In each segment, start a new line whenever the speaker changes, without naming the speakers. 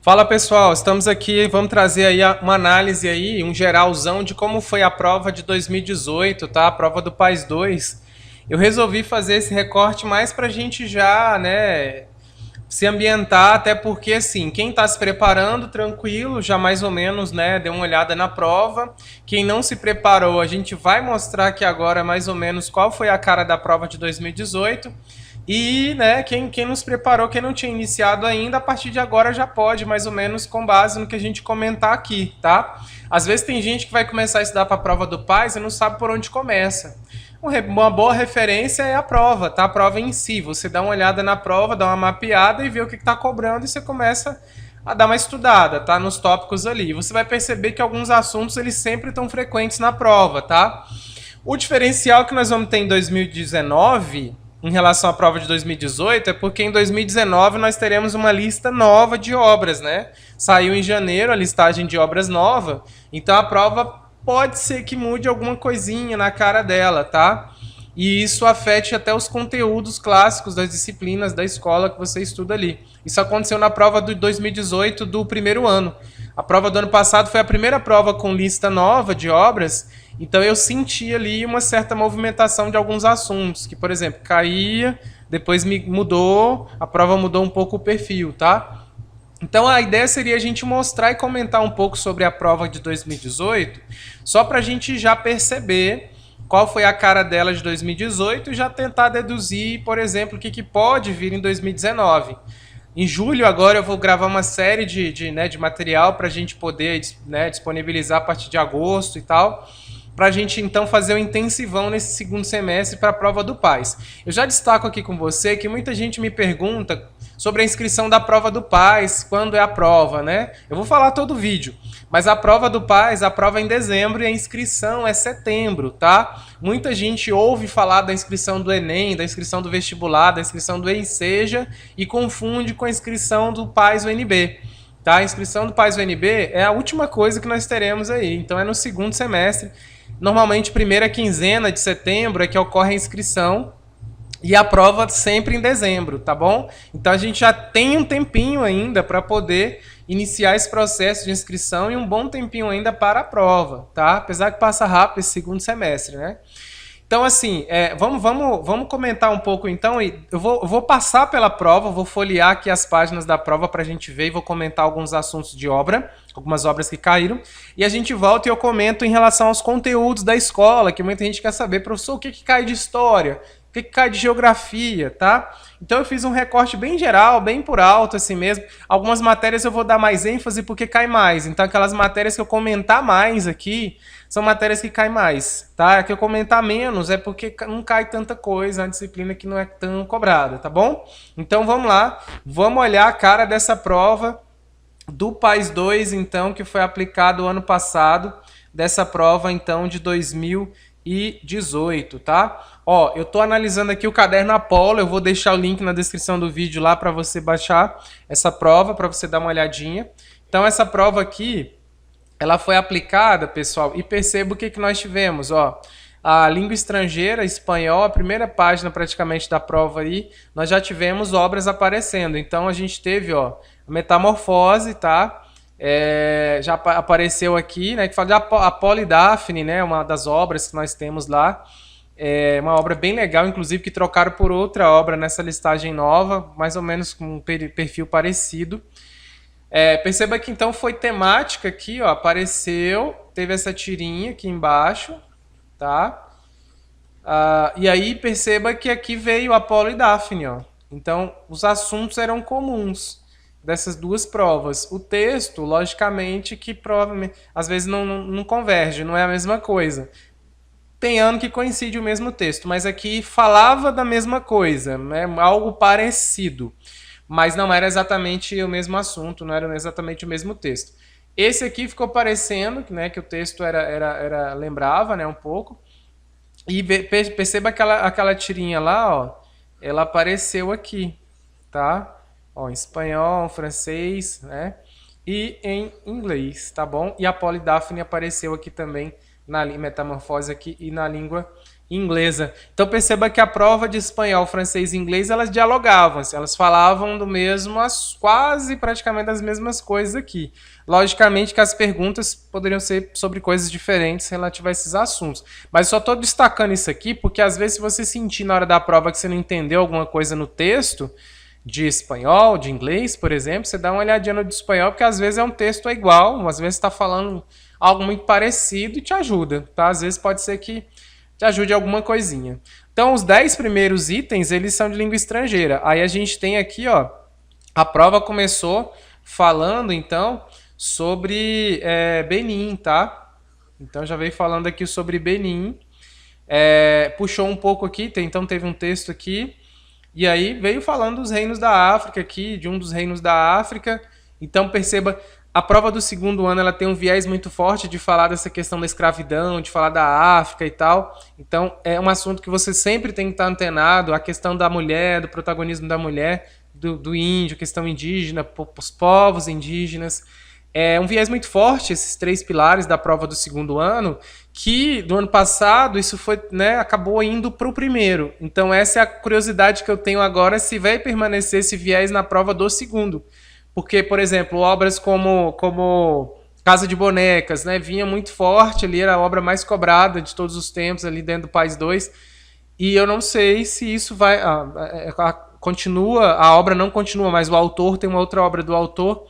Fala pessoal, estamos aqui, vamos trazer aí uma análise aí, um geralzão de como foi a prova de 2018, tá? A prova do PAS 2. Eu resolvi fazer esse recorte mais pra gente já, né, se ambientar, até porque assim, quem está se preparando, tranquilo, já mais ou menos, né, deu uma olhada na prova. Quem não se preparou, a gente vai mostrar aqui agora mais ou menos qual foi a cara da prova de 2018. E, né, quem não se preparou, quem não tinha iniciado ainda, a partir de agora já pode, mais ou menos com base no que a gente comentar aqui, tá? Às vezes tem gente que vai começar a estudar para a prova do PAS e não sabe por onde começa. Uma boa referência é a prova, tá? A prova em si. Você dá uma olhada na prova, dá uma mapeada e vê o que está cobrando e você começa a dar uma estudada, tá? Nos tópicos ali. Você vai perceber que alguns assuntos eles sempre estão frequentes na prova, tá? O diferencial que nós vamos ter em 2019 em relação à prova de 2018 é porque em 2019 nós teremos uma lista nova de obras, né? Saiu em janeiro a listagem de obras nova, então a prova pode ser que mude alguma coisinha na cara dela, tá? E isso afete até os conteúdos clássicos das disciplinas da escola que você estuda ali. Isso aconteceu na prova de 2018 do primeiro ano. A prova do ano passado foi a primeira prova com lista nova de obras, então eu senti ali uma certa movimentação de alguns assuntos, que, por exemplo, caía, depois mudou, a prova mudou um pouco o perfil, tá? Então a ideia seria a gente mostrar e comentar um pouco sobre a prova de 2018, só para a gente já perceber qual foi a cara dela de 2018 e já tentar deduzir, por exemplo, o que pode vir em 2019. Em julho agora eu vou gravar uma série de material para a gente poder, né, disponibilizar a partir de agosto e tal, para a gente então fazer um intensivão nesse segundo semestre para a prova do PAS. Eu já destaco aqui com você que muita gente me pergunta sobre a inscrição da prova do PAS, quando é a prova, né? Eu vou falar todo o vídeo, mas a prova do PAS, a prova é em dezembro e a inscrição é setembro, tá? Muita gente ouve falar da inscrição do Enem, da inscrição do vestibular, da inscrição do Enseja e confunde com a inscrição do PAS UNB. Tá? A inscrição do PAS UNB é a última coisa que nós teremos aí, então é no segundo semestre. Normalmente, primeira quinzena de setembro é que ocorre a inscrição e a prova sempre em dezembro, tá bom? Então a gente já tem um tempinho ainda para poder iniciar esse processo de inscrição e um bom tempinho ainda para a prova, tá? Apesar que passa rápido esse segundo semestre, né? Então, assim, vamos comentar um pouco, então. Eu vou passar pela prova, vou folhear aqui as páginas da prova para a gente ver e vou comentar alguns assuntos de obra, algumas obras que caíram. E a gente volta e eu comento em relação aos conteúdos da escola, que muita gente quer saber, professor, o que cai de história? O que cai de geografia, tá? Então eu fiz um recorte bem geral, bem por alto, assim mesmo. Algumas matérias eu vou dar mais ênfase porque cai mais. Então aquelas matérias que eu comentar mais aqui são matérias que caem mais, tá? A que eu comentar menos é porque não cai tanta coisa, é uma disciplina que não é tão cobrada, tá bom? Então vamos lá, vamos olhar a cara dessa prova do PAS 2, então, que foi aplicado o ano passado, dessa prova, então, de 2018, tá? Ó, eu tô analisando aqui o caderno Apollo, eu vou deixar o link na descrição do vídeo lá para você baixar essa prova, para você dar uma olhadinha. Então, essa prova aqui, ela foi aplicada, pessoal, e perceba o que nós tivemos, ó. A língua estrangeira, espanhol, a primeira página praticamente da prova aí, nós já tivemos obras aparecendo. Então, a gente teve, ó, a Metamorfose, tá? Já apareceu aqui, né? Que fala de Apolo e Daphne, né? Uma das obras que nós temos lá. É uma obra bem legal, inclusive, que trocaram por outra obra nessa listagem nova, mais ou menos com um perfil parecido. Perceba que então foi temática aqui, ó, apareceu, teve essa tirinha aqui embaixo, tá? E aí perceba que aqui veio Apolo e Daphne, ó. Então os assuntos eram comuns dessas duas provas. O texto, logicamente, que provavelmente às vezes não converge, não é a mesma coisa. Tem ano que coincide o mesmo texto, mas aqui falava da mesma coisa, né? Algo parecido, mas não era exatamente o mesmo assunto, não era exatamente o mesmo texto. Esse aqui ficou parecendo, né, que o texto lembrava, né, um pouco. E perceba aquela tirinha lá, ó, ela apareceu aqui, tá? Ó, em espanhol, em francês, né? E em inglês, tá bom? E a Apolo e Daphne apareceu aqui também na Metamorfose aqui e na língua inglesa. Então perceba que a prova de espanhol, francês e inglês, elas dialogavam, assim, elas falavam do mesmo, quase praticamente as mesmas coisas aqui. Logicamente que as perguntas poderiam ser sobre coisas diferentes relativas a esses assuntos. Mas só estou destacando isso aqui porque às vezes se você sentir na hora da prova que você não entendeu alguma coisa no texto, de espanhol, de inglês, por exemplo, você dá uma olhadinha no de espanhol, porque às vezes é um texto igual, às vezes está falando algo muito parecido e te ajuda, tá? Às vezes pode ser que te ajude alguma coisinha. Então, os 10 primeiros itens, eles são de língua estrangeira. Aí a gente tem aqui, ó, a prova começou falando, então, sobre Benin, tá? Então, já veio falando aqui sobre Benin. Puxou um pouco aqui, então teve um texto aqui. E aí veio falando dos reinos da África aqui, de um dos reinos da África. Então perceba, a prova do segundo ano ela tem um viés muito forte de falar dessa questão da escravidão, de falar da África e tal. Então é um assunto que você sempre tem que estar antenado, a questão da mulher, do protagonismo da mulher, do índio, questão indígena, os povos indígenas. É um viés muito forte, esses 3 pilares da prova do segundo ano, que no ano passado isso foi, né, acabou indo para o primeiro. Então essa é a curiosidade que eu tenho agora, se vai permanecer esse viés na prova do segundo. Porque, por exemplo, obras como Casa de Bonecas, né, vinha muito forte ali, era a obra mais cobrada de todos os tempos ali dentro do País 2. E eu não sei se isso vai... continua, a obra não continua, mas o autor tem uma outra obra do autor.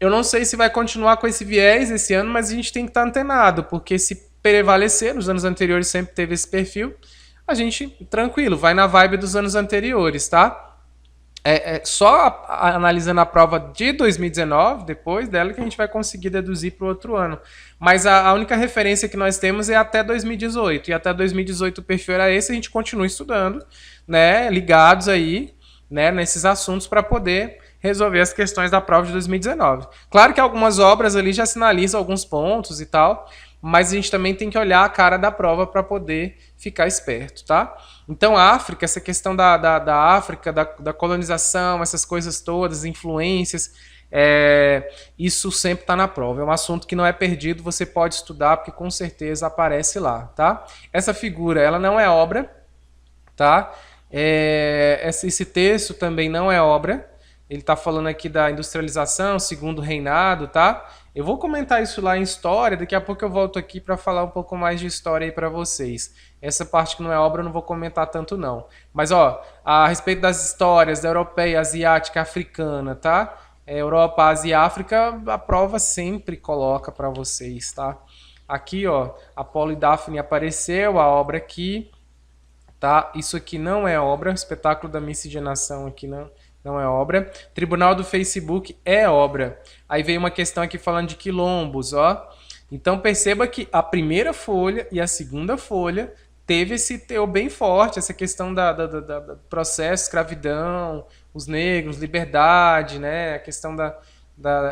Eu não sei se vai continuar com esse viés esse ano, mas a gente tem que estar antenado, porque se prevalecer, nos anos anteriores sempre teve esse perfil, a gente, tranquilo, vai na vibe dos anos anteriores, tá? Só analisando a prova de 2019, depois dela, que a gente vai conseguir deduzir para o outro ano. Mas a única referência que nós temos é até 2018. E até 2018 o perfil era esse, a gente continua estudando, né, ligados aí, né, nesses assuntos para poder resolver as questões da prova de 2019. Claro que algumas obras ali já sinalizam alguns pontos e tal, mas a gente também tem que olhar a cara da prova para poder ficar esperto, tá? Então, a África, essa questão da África, da colonização, essas coisas todas, influências, isso sempre está na prova. É um assunto que não é perdido, você pode estudar, porque com certeza aparece lá, tá? Essa figura, ela não é obra, tá? Esse texto também não é obra. Ele está falando aqui da industrialização, segundo reinado, tá? Eu vou comentar isso lá em história, daqui a pouco eu volto aqui para falar um pouco mais de história aí para vocês. Essa parte que não é obra eu não vou comentar tanto não. Mas ó, a respeito das histórias da europeia, asiática, africana, tá? Europa, Ásia e África, a prova sempre coloca para vocês, tá? Aqui, ó, Apolo e Daphne apareceu, a obra aqui, tá? Isso aqui não é obra, o espetáculo da miscigenação aqui não é obra. Tribunal do Facebook é obra. Aí veio uma questão aqui falando de quilombos, ó. Então perceba que a primeira folha e a segunda folha teve esse teor bem forte, essa questão da processo, escravidão, os negros, liberdade, né? A questão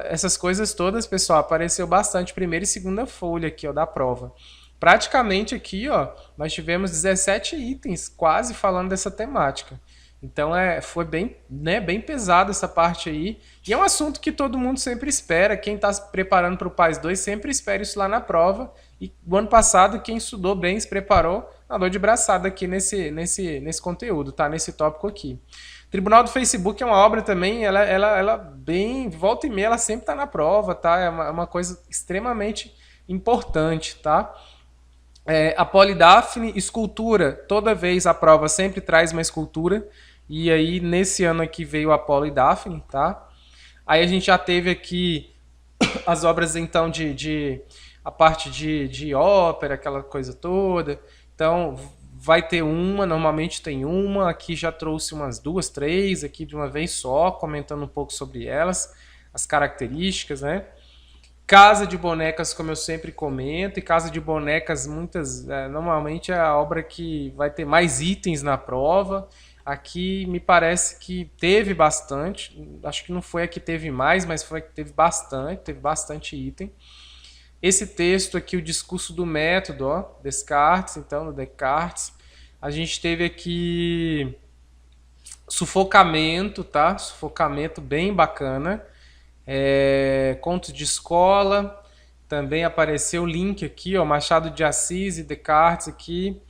essas coisas todas, pessoal, apareceu bastante primeira e segunda folha aqui, ó, da prova. Praticamente aqui, ó, nós tivemos 17 itens quase falando dessa temática. Então foi bem, né, bem pesado essa parte aí. E é um assunto que todo mundo sempre espera. Quem está se preparando para o PAS 2 sempre espera isso lá na prova. E o ano passado, quem estudou bem, se preparou, andou de braçada aqui nesse conteúdo, tá? Nesse tópico aqui. Tribunal do Facebook é uma obra também, ela bem, volta e meia, ela sempre está na prova, tá? É uma coisa extremamente importante, tá? A Polidafne, escultura, toda vez a prova sempre traz uma escultura, e aí nesse ano aqui veio a Polidafne, tá? Aí a gente já teve aqui as obras então a parte de ópera, aquela coisa toda, então vai ter uma, normalmente tem uma, aqui já trouxe umas 2, 3, aqui de uma vez só, comentando um pouco sobre elas, as características, né? Casa de Bonecas, como eu sempre comento, e Casa de Bonecas, normalmente é a obra que vai ter mais itens na prova. Aqui me parece que teve bastante, acho que não foi a que teve mais, mas foi a que teve bastante item. Esse texto aqui, o discurso do método, ó, Descartes, então, do Descartes. A gente teve aqui sufocamento, tá? Sufocamento bem bacana. Contos de escola, também apareceu o link aqui, ó, Machado de Assis e Descartes aqui.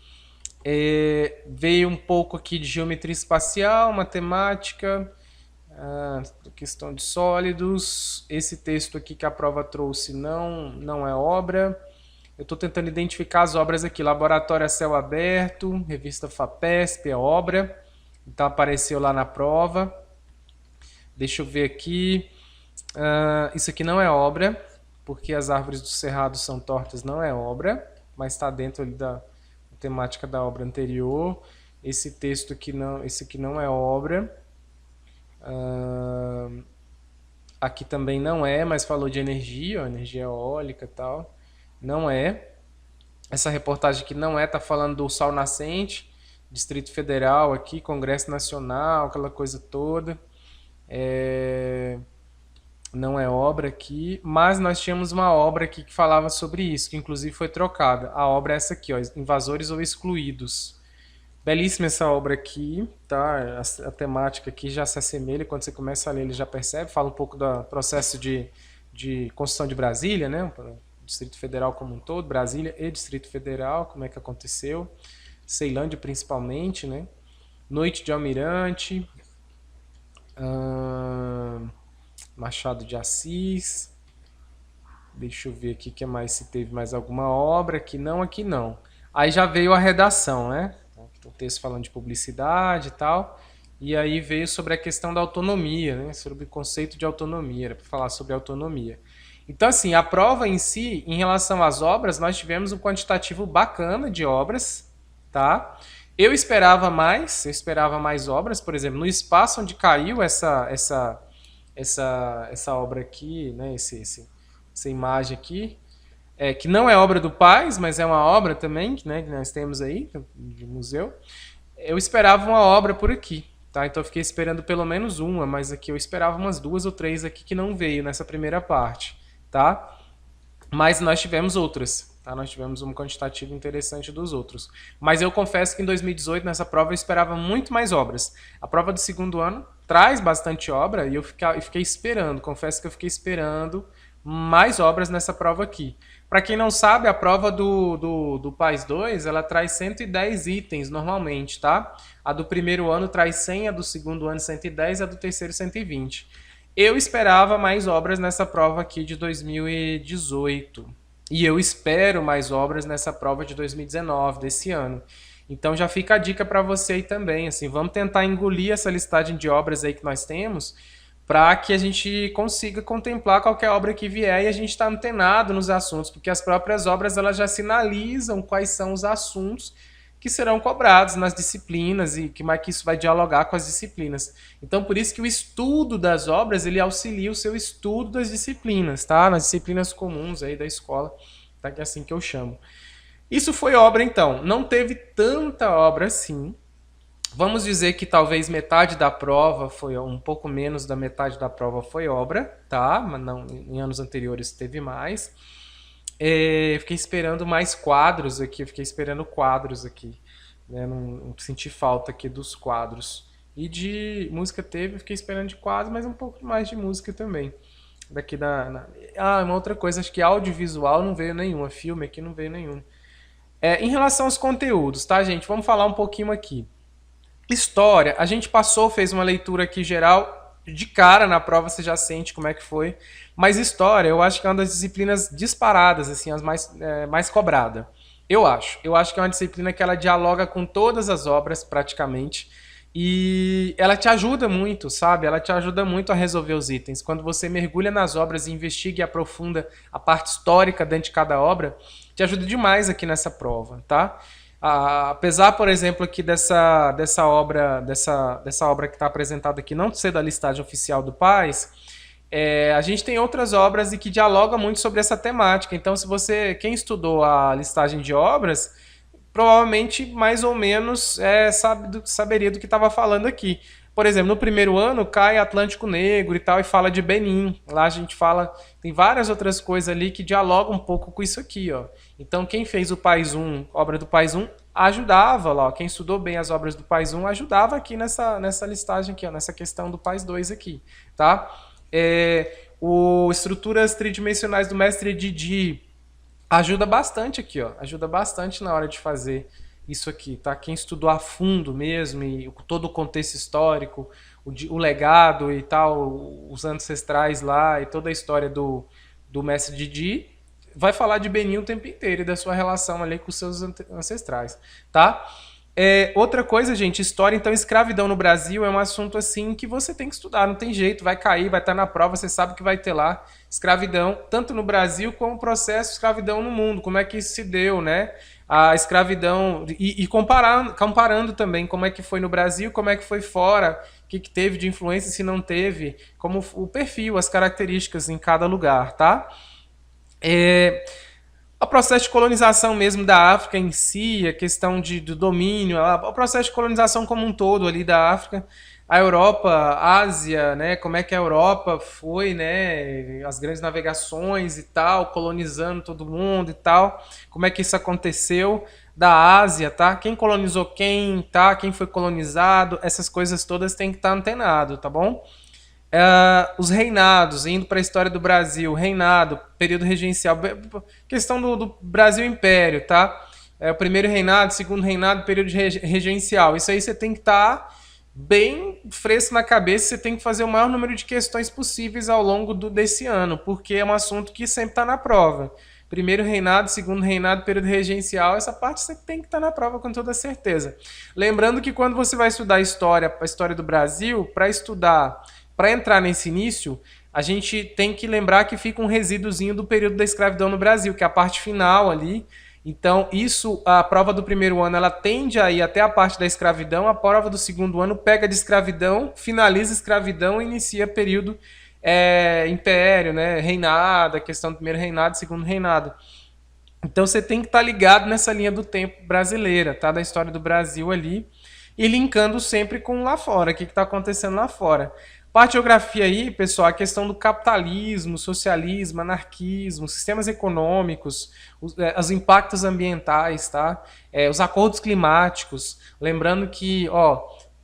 Veio um pouco aqui de geometria espacial, matemática, questão de sólidos. Esse texto aqui que a prova trouxe não é obra. Eu estou tentando identificar as obras aqui. Laboratório a Céu Aberto, revista FAPESP, é obra. Então apareceu lá na prova. Deixa eu ver aqui. Isso aqui não é obra, porque as árvores do cerrado são tortas, não é obra, mas está dentro ali da temática da obra anterior. Esse texto aqui não, esse aqui não é obra. Aqui também não é, mas falou de energia, ó, energia eólica e tal. Não é. Essa reportagem aqui não é, tá falando do Sol Nascente, Distrito Federal aqui, Congresso Nacional, aquela coisa toda. Não é obra aqui, mas nós tínhamos uma obra aqui que falava sobre isso, que inclusive foi trocada. A obra é essa aqui, ó, Invasores ou Excluídos. Belíssima essa obra aqui, tá? A temática aqui já se assemelha, quando você começa a ler ele já percebe, fala um pouco do processo de construção de Brasília, né? Distrito Federal como um todo, Brasília e Distrito Federal, como é que aconteceu, Ceilândia principalmente, né? Noite de Almirante, Machado de Assis, deixa eu ver aqui que mais, se teve mais alguma obra, aqui não. Aí já veio a redação, né? O texto falando de publicidade e tal, e aí veio sobre a questão da autonomia, né? Sobre o conceito de autonomia, era para falar sobre autonomia. Então, assim, a prova em si, em relação às obras, nós tivemos um quantitativo bacana de obras, tá? Eu esperava mais obras, por exemplo, no espaço onde caiu essa obra aqui, né? Essa imagem aqui, que não é obra do Paz, mas é uma obra também, né, que nós temos aí, de museu. Eu esperava uma obra por aqui, tá? Então eu fiquei esperando pelo menos uma, mas aqui eu esperava umas 2 ou 3 aqui que não veio nessa primeira parte, tá? Mas nós tivemos outras, tá? Nós tivemos um quantitativo interessante dos outros. Mas eu confesso que em 2018, nessa prova, eu esperava muito mais obras. A prova do segundo ano traz bastante obra e eu fiquei esperando, confesso que eu fiquei esperando mais obras nessa prova aqui. Para quem não sabe, a prova do PAS 2, ela traz 110 itens normalmente, tá? A do primeiro ano traz 100, a do segundo ano 110 e a do terceiro 120. Eu esperava mais obras nessa prova aqui de 2018. E eu espero mais obras nessa prova de 2019, desse ano. Então já fica a dica para você aí também, assim, vamos tentar engolir essa listagem de obras aí que nós temos, para que a gente consiga contemplar qualquer obra que vier e a gente está antenado nos assuntos, porque as próprias obras elas já sinalizam quais são os assuntos que serão cobrados nas disciplinas e como é que isso vai dialogar com as disciplinas. Então, por isso que o estudo das obras ele auxilia o seu estudo das disciplinas, tá? Nas disciplinas comuns aí da escola, tá? Que é assim que eu chamo. Isso foi obra, então. Não teve tanta obra assim. Vamos dizer que talvez metade da prova foi, um pouco menos da metade da prova foi obra, tá? Mas não, em anos anteriores teve mais. Eu fiquei esperando mais quadros aqui, né? Não senti falta aqui dos quadros. E de música teve, eu fiquei esperando de quadros, mas um pouco mais de música também. Uma outra coisa, acho que audiovisual não veio nenhuma, filme aqui não veio nenhum. Em relação aos conteúdos, tá, gente? Vamos falar um pouquinho aqui. História, a gente fez uma leitura aqui geral, de cara na prova você já sente como é que foi. Mas história, eu acho que é uma das disciplinas disparadas, assim, as mais cobrada. Eu acho que é uma disciplina que ela dialoga com todas as obras, praticamente. E ela te ajuda muito, sabe? Ela te ajuda muito a resolver os itens. Quando você mergulha nas obras e investiga e aprofunda a parte histórica dentro de cada obra, te ajuda demais aqui nessa prova, tá? Apesar, por exemplo, aqui dessa obra que está apresentada aqui não ser da listagem oficial do PAS, a gente tem outras obras e que dialogam muito sobre essa temática. Então, quem estudou a listagem de obras, provavelmente mais ou menos saberia do que estava falando aqui. Por exemplo, no primeiro ano cai Atlântico Negro e tal, e fala de Benin. Lá a gente fala, tem várias outras coisas ali que dialogam um pouco com isso aqui, ó. Então quem fez o PAS 1, obra do PAS 1, ajudava lá, ó. Quem estudou bem as obras do PAS 1 ajudava aqui nessa listagem aqui, ó, nessa questão do PAS 2 aqui, tá? O Estruturas Tridimensionais do Mestre Didi ajuda bastante aqui, ó. Ajuda bastante na hora de fazer isso aqui, tá? Quem estudou a fundo mesmo e todo o contexto histórico, o legado e tal, os ancestrais lá e toda a história do mestre Didi, vai falar de Benin o tempo inteiro e da sua relação ali com os seus ancestrais, tá? Outra coisa, gente, história, então, escravidão no Brasil é um assunto assim que você tem que estudar, não tem jeito, vai cair, vai estar na prova, você sabe que vai ter lá escravidão, tanto no Brasil como o processo de escravidão no mundo, como é que isso se deu, né? A escravidão, e comparando também como é que foi no Brasil, como é que foi fora, o que teve de influência, se não teve, como o perfil, as características em cada lugar, tá? É, o processo de colonização mesmo da África em si, a questão do domínio, o processo de colonização como um todo ali da África, a Europa, a Ásia, né, como é que a Europa foi, né, as grandes navegações e tal, colonizando todo mundo e tal, como é que isso aconteceu, da Ásia, tá? Quem colonizou quem, tá? Quem foi colonizado, essas coisas todas tem que estar antenado, tá bom? Os reinados, indo para a história do Brasil, reinado, período regencial, questão do Brasil Império, tá? O primeiro reinado, segundo reinado, período regencial. Isso aí você tem que estar bem fresco na cabeça, você tem que fazer o maior número de questões possíveis ao longo desse ano, porque é um assunto que sempre está na prova. Primeiro reinado, segundo reinado, período regencial, essa parte você tem que estar na prova com toda certeza. Lembrando que quando você vai estudar a história do Brasil, para entrar nesse início, a gente tem que lembrar que fica um resíduozinho do período da escravidão no Brasil, que é a parte final ali. Então, isso, a prova do primeiro ano, ela tende a ir até a parte da escravidão, a prova do segundo ano pega de escravidão, finaliza a escravidão e inicia período império, né, reinado, a questão do primeiro reinado, segundo reinado. Então, você tem que estar ligado nessa linha do tempo brasileira, tá, da história do Brasil ali, e linkando sempre com lá fora, o que está acontecendo lá fora. Parte de geografia aí, pessoal, a questão do capitalismo, socialismo, anarquismo, sistemas econômicos, os impactos ambientais, tá? Os acordos climáticos. Lembrando que,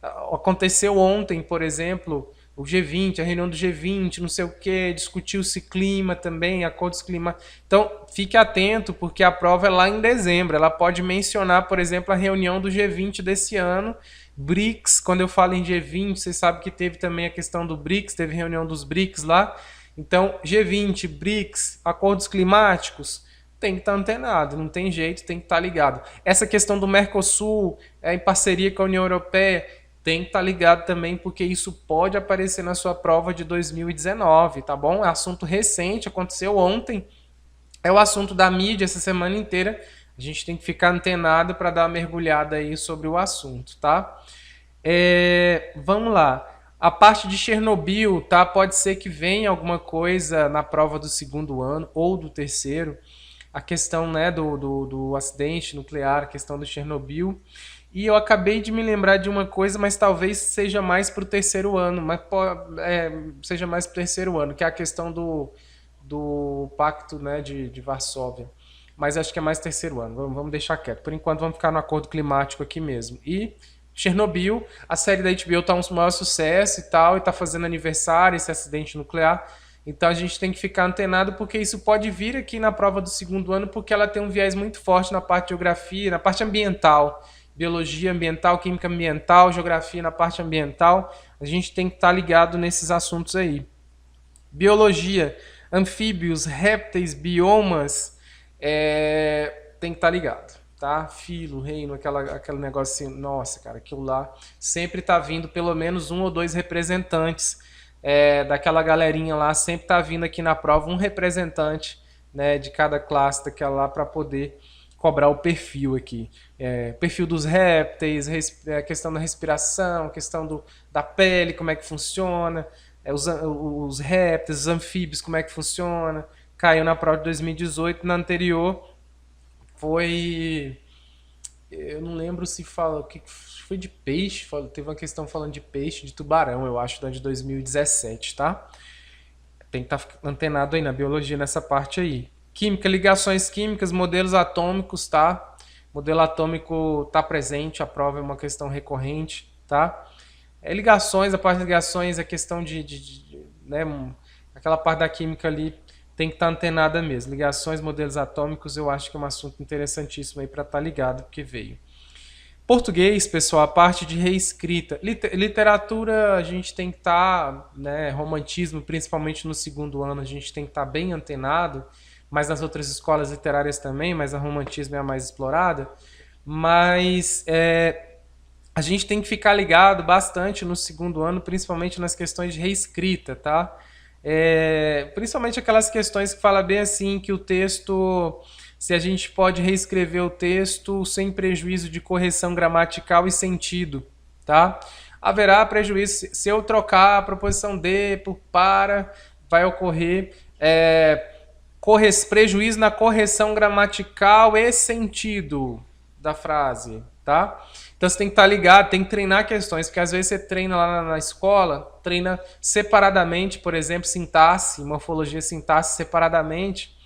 aconteceu ontem, por exemplo, o G20, a reunião do G20, não sei o que, discutiu-se clima também, acordos climáticos. Então, fique atento, porque a prova é lá em dezembro. Ela pode mencionar, por exemplo, a reunião do G20 desse ano, BRICS. Quando eu falo em G20, vocês sabem que teve também a questão do BRICS, teve reunião dos BRICS lá. Então, G20, BRICS, acordos climáticos, tem que estar antenado, não tem jeito, tem que estar ligado. Essa questão do Mercosul, em parceria com a União Europeia, tem que estar ligado também, porque isso pode aparecer na sua prova de 2019, tá bom? É assunto recente, aconteceu ontem, é o assunto da mídia essa semana inteira. A gente tem que ficar antenado para dar uma mergulhada aí sobre o assunto, tá? Vamos lá. A parte de Chernobyl, tá? Pode ser que venha alguma coisa na prova do segundo ano ou do terceiro. A questão, né, do acidente nuclear, a questão do Chernobyl. E eu acabei de me lembrar de uma coisa, mas talvez seja mais para o terceiro ano, seja mais para o terceiro ano, que é a questão do Pacto, né, de Varsóvia. Mas acho que é mais terceiro ano, vamos deixar quieto. Por enquanto vamos ficar no acordo climático aqui mesmo. E Chernobyl, a série da HBO está um maior sucesso e tal, e está fazendo aniversário, esse acidente nuclear. Então a gente tem que ficar antenado, porque isso pode vir aqui na prova do segundo ano, porque ela tem um viés muito forte na parte de geografia, na parte ambiental. Biologia ambiental, química ambiental, geografia na parte ambiental. A gente tem que estar ligado nesses assuntos aí. Biologia, anfíbios, répteis, biomas, tem que estar ligado, tá? Filo, reino, aquele negocinho. Nossa, cara, aquilo lá sempre está vindo pelo menos um ou dois representantes daquela galerinha lá, sempre está vindo aqui na prova um representante, né, de cada classe daquela lá para poder cobrar o perfil aqui. Perfil dos répteis, a questão da respiração, a questão da pele, como é que funciona, os répteis, os anfíbios, como é que funciona. Caiu na prova de 2018, na anterior foi... Eu não lembro se fala que foi de peixe, teve uma questão falando de peixe, de tubarão, eu acho, da de 2017, tá? Tem que estar antenado aí na biologia nessa parte aí. Química, ligações químicas, modelos atômicos, tá? Modelo atômico tá presente, a prova é uma questão recorrente, tá? Ligações, a parte de ligações, a questão né, aquela parte da química ali tem que estar antenada mesmo. Ligações, modelos atômicos, eu acho que é um assunto interessantíssimo aí para estar ligado, porque veio. Português, pessoal, a parte de reescrita. Literatura, a gente tem que estar, né, romantismo, principalmente no segundo ano, a gente tem que estar bem antenado, mas nas outras escolas literárias também, mas a romantismo é a mais explorada. Mas a gente tem que ficar ligado bastante no segundo ano, principalmente nas questões de reescrita, tá? Principalmente aquelas questões que fala bem assim que o texto, se a gente pode reescrever o texto sem prejuízo de correção gramatical e sentido, tá? Haverá prejuízo se eu trocar a proposição de por para, vai ocorrer prejuízo na correção gramatical e sentido da frase, tá? Então você tem que estar ligado, tem que treinar questões, porque às vezes você treina lá na escola, treina separadamente, por exemplo, sintaxe, morfologia, sintaxe separadamente,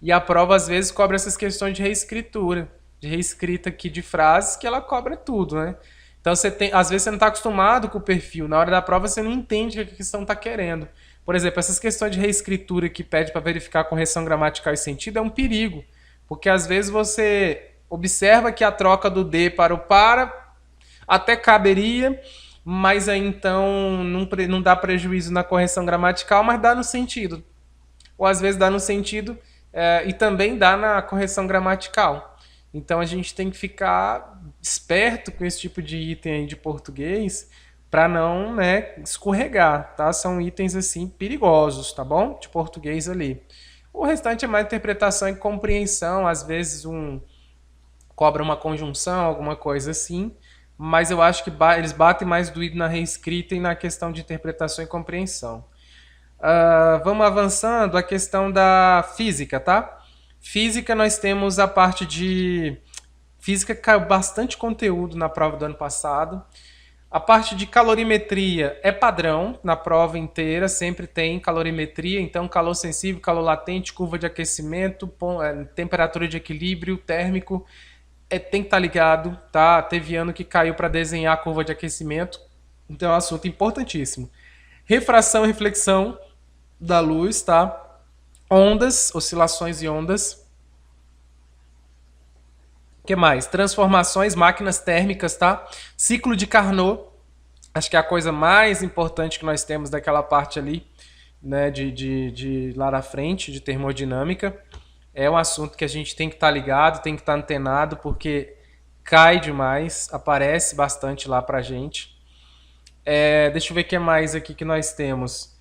e a prova às vezes cobra essas questões de reescritura, de reescrita aqui de frases, que ela cobra tudo, né? Então você tem, às vezes você não está acostumado com o perfil, na hora da prova você não entende o que a questão está querendo. Por exemplo, essas questões de reescritura que pede para verificar a correção gramatical e sentido é um perigo, porque às vezes você observa que a troca do de para o para até caberia, mas aí então não dá prejuízo na correção gramatical, mas dá no sentido. Ou às vezes dá no sentido e também dá na correção gramatical. Então a gente tem que ficar esperto com esse tipo de item aí de português para não, né, escorregar, tá? São itens assim perigosos, tá bom? De português ali. O restante é mais interpretação e compreensão, às vezes cobra uma conjunção, alguma coisa assim, mas eu acho que eles batem mais doído na reescrita e na questão de interpretação e compreensão. Vamos avançando, a questão da física, tá? Física, nós temos a parte de... Física caiu bastante conteúdo na prova do ano passado. A parte de calorimetria é padrão, na prova inteira sempre tem calorimetria, então calor sensível, calor latente, curva de aquecimento, temperatura de equilíbrio térmico, tem que estar ligado, tá? Teve ano que caiu para desenhar a curva de aquecimento, então é um assunto importantíssimo. Refração e reflexão da luz, tá? Ondas, oscilações e ondas. O que mais? Transformações, máquinas térmicas, tá? Ciclo de Carnot, acho que é a coisa mais importante que nós temos daquela parte ali, né, de lá na frente, de termodinâmica. É um assunto que a gente tem que estar ligado, tem que estar antenado, porque cai demais, aparece bastante lá pra gente. Deixa eu ver o que mais aqui que nós temos.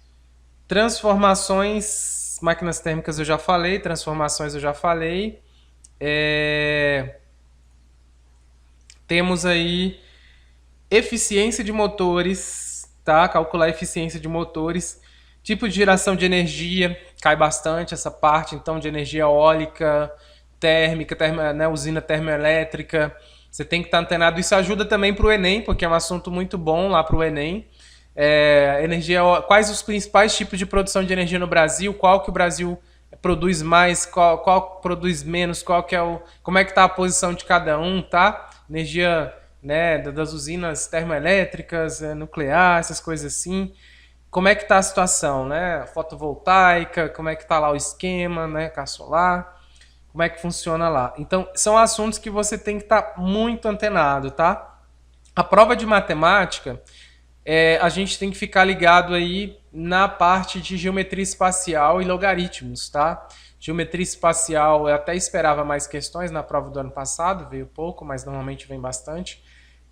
Transformações, máquinas térmicas eu já falei, transformações eu já falei. Temos aí eficiência de motores, tá? Calcular a eficiência de motores. Tipo de geração de energia, cai bastante essa parte, então, de energia eólica, térmica, né, usina termoelétrica. Você tem que estar antenado. Isso ajuda também para o Enem, porque é um assunto muito bom lá para o Enem. Quais os principais tipos de produção de energia no Brasil? Qual que o Brasil produz mais? Qual produz menos? Como é que está a posição de cada um, tá? Energia, né, das usinas termoelétricas, nuclear, essas coisas assim. Como é que está a situação, né? Fotovoltaica, como é que está lá o esquema, né? Com a solar, como é que funciona lá. Então, são assuntos que você tem que estar muito antenado, tá? A prova de matemática, a gente tem que ficar ligado aí na parte de geometria espacial e logaritmos, tá? Geometria espacial, eu até esperava mais questões na prova do ano passado, veio pouco, mas normalmente vem bastante.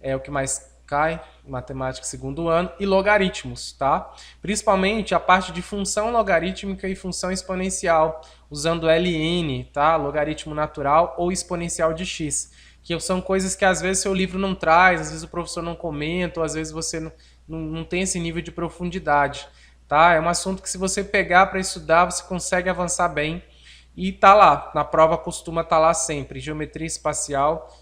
É o que mais cai, matemática segundo ano, e logaritmos, tá? Principalmente a parte de função logarítmica e função exponencial, usando LN, tá? Logaritmo natural ou exponencial de x, que são coisas que às vezes seu livro não traz, às vezes o professor não comenta, ou às vezes você não tem esse nível de profundidade, tá? É um assunto que se você pegar para estudar, você consegue avançar bem, e tá lá, na prova costuma estar lá sempre, geometria espacial,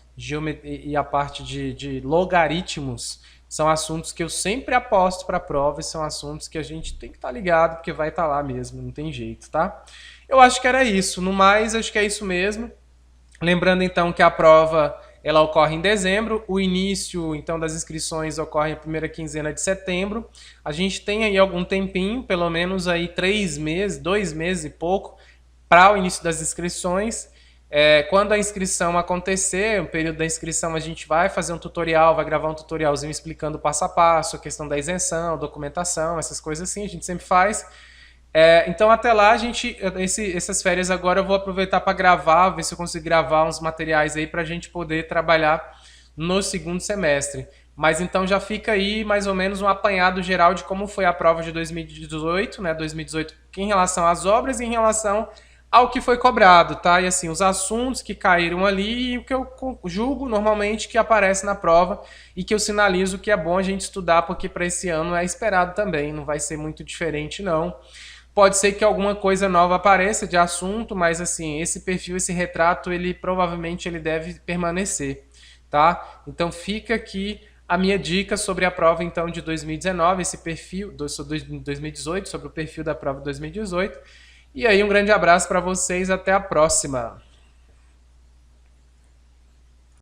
e a parte de logaritmos são assuntos que eu sempre aposto para a prova e são assuntos que a gente tem que estar ligado, porque vai estar lá mesmo, não tem jeito, tá? Eu acho que era isso, no mais acho que é isso mesmo. Lembrando então que a prova ela ocorre em dezembro, o início então das inscrições ocorre na primeira quinzena de setembro. A gente tem aí algum tempinho, pelo menos aí 3 meses, 2 meses e pouco, para o início das inscrições. Quando a inscrição acontecer, o período da inscrição, a gente vai fazer um tutorial, vai gravar um tutorialzinho explicando passo a passo, a questão da isenção, documentação, essas coisas assim, a gente sempre faz. Então até lá, essas férias agora eu vou aproveitar para gravar, ver se eu consigo gravar uns materiais aí para a gente poder trabalhar no segundo semestre. Mas então já fica aí mais ou menos um apanhado geral de como foi a prova de 2018, né? 2018 em relação às obras e em relação ao que foi cobrado, tá? E assim, os assuntos que caíram ali e o que eu julgo normalmente que aparece na prova e que eu sinalizo que é bom a gente estudar, porque para esse ano é esperado também, não vai ser muito diferente não. Pode ser que alguma coisa nova apareça de assunto, mas assim, esse perfil, esse retrato, ele provavelmente ele deve permanecer, tá? Então fica aqui a minha dica sobre a prova então de 2019, esse perfil, 2018, sobre o perfil da prova de 2018. E aí um grande abraço para vocês, até a próxima.